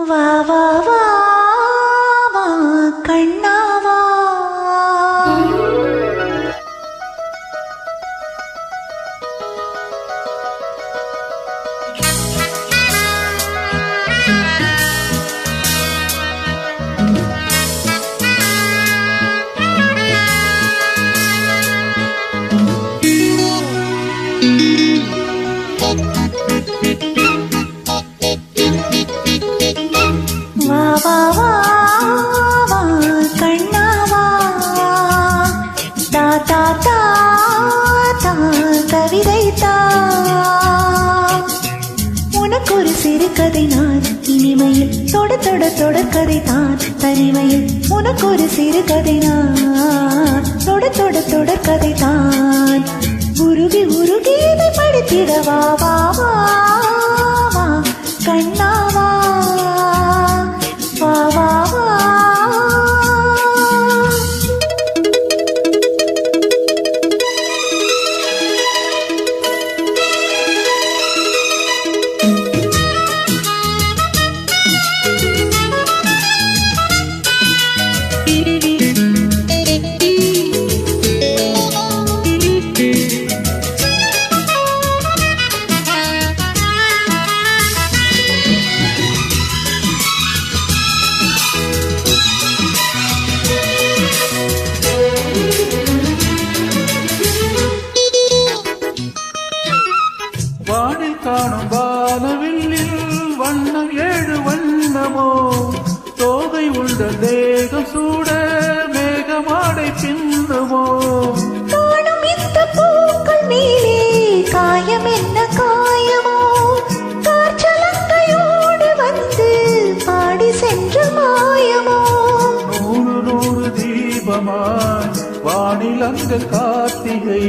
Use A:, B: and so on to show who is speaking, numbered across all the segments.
A: வா வா வா வா கண்ணாவா வா வா வா கண்ணாவா தா தா தா தா கவிதை தா உனக்கு ஒரு சிறு கதை நான் இனிமையில் தொட தொட தொடர்கதை தான் தனிமையில் உனக்கு ஒரு சிறு கதை நான் தொட தொட தொடர்கதை தான் உருகி உருகி இதை படித்திட வா வா வா வா கண்ணாவா வா வா வா
B: வானில் காணும் வானவில்லில் வண்ணம் ஏழு வண்ணமோ தோகை உள்ள தேகம் சூட மேகமாடை பின்னுமோ
A: காணும் இந்த பூக்கள் மேலே காயம் என்ன காயமோ காற்றலங்கையோடு வந்து பாடி சென்ற மாயமோ
B: நூறு நூறு தீபமாய் வானில் அந்த கார்த்திகை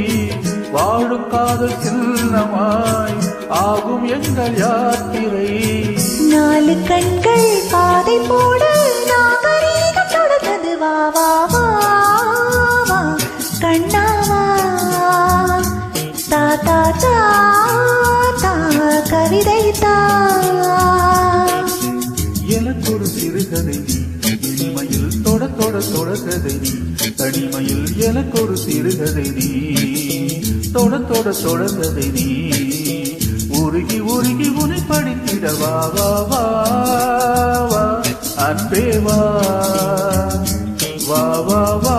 B: வாழும் காதல் சின்னமாய் ஆகும் எங்கள் யாத்திரை
A: நாலு கண்கள் பாதை போட நாகரீகம் தொடர்ந்தது வா வா வா வா கண்ணாவா தா தா தா தா கவிதை தா
B: எனக்கு ஒரு சிறுகதை இனிமையில் தொட தொட தொடர்கதை தனிமையில் எனக்கு ஒரு சிறுகதை நீ தொட தொட தொடர்கதை நீ உருகி உருகி உனை படித்திட வா வா வா வா அன்பே வா வா வா வா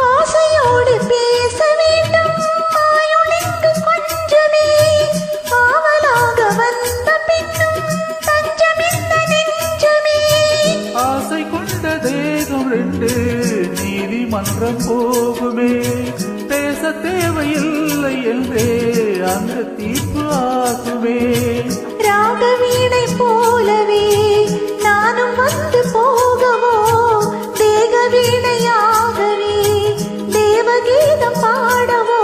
A: ஆசையோடு பேச வேண்டும் ஆயுளுக்கு கொஞ்சமே ஆவலாக வந்த பின்னும் தஞ்சம் இந்த நெஞ்சமே
B: ஆசை கொண்ட தேகம் ரெண்டு நீதிமன்றம் போகுமே பேச தேவையில்லை என்றே அங்கு தீர்ப்பு ஆகுமே
A: ராக வீணை போலவே நானும் வந்து போகவோ தேக வீணையாகவே தேவகீதம் பாடவோ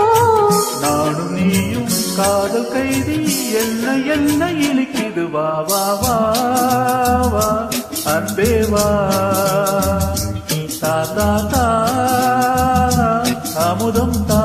B: நானும் நீயும் காதல் கைதி என்ன என்ன இழுக்கிது வா வா வா வா அன்பே வா தா தா தா அமுதம் தா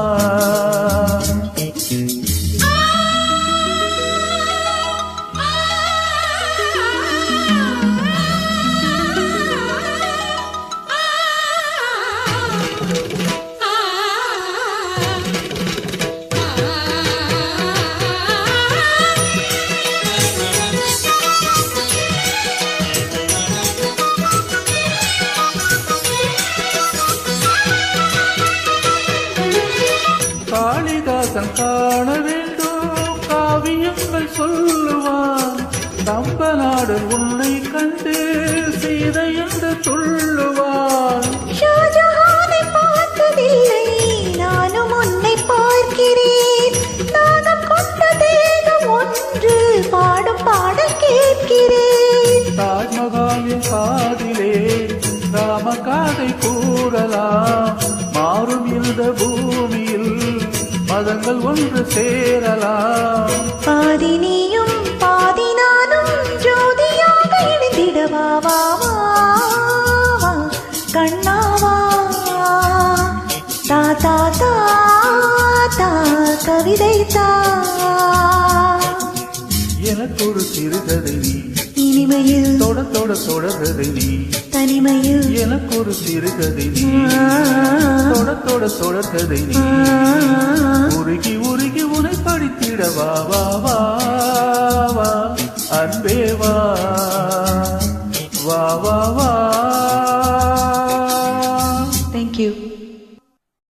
B: காளிதாசன் காண வேண்டும் காவியங்கள் சொல்லுவான் கம்பநாடன் உன்னை கண்டு சீதை என்று சொல்லுவான்
A: ஷாஜஹானை பார்த்ததில்லை நானும் உன்னை பார்க்கிறேன் நாகம் கொண்ட தேகம் ஒன்று பாடும்
B: நாங்கள் ஒன்று சேரலாம்.
A: பாதி நீயும் பாதி நானும் ஜோதியாக இணைந்திடவா வா வா வா கண்ணாவா தா தா தா தா கவிதை தா
B: எனக்கு ஒரு சிறுகதை நீ,
A: இனிமையில்
B: தொட தொட தொடர்கதை நீ.
A: தனிமையில்
B: எனக்கு ஒரு சிறுகதை நீ, தொட தொட தொடர்கதை நீ. உருகி உருகி உனை படித்திட வா வா வா வா அன்பே வா.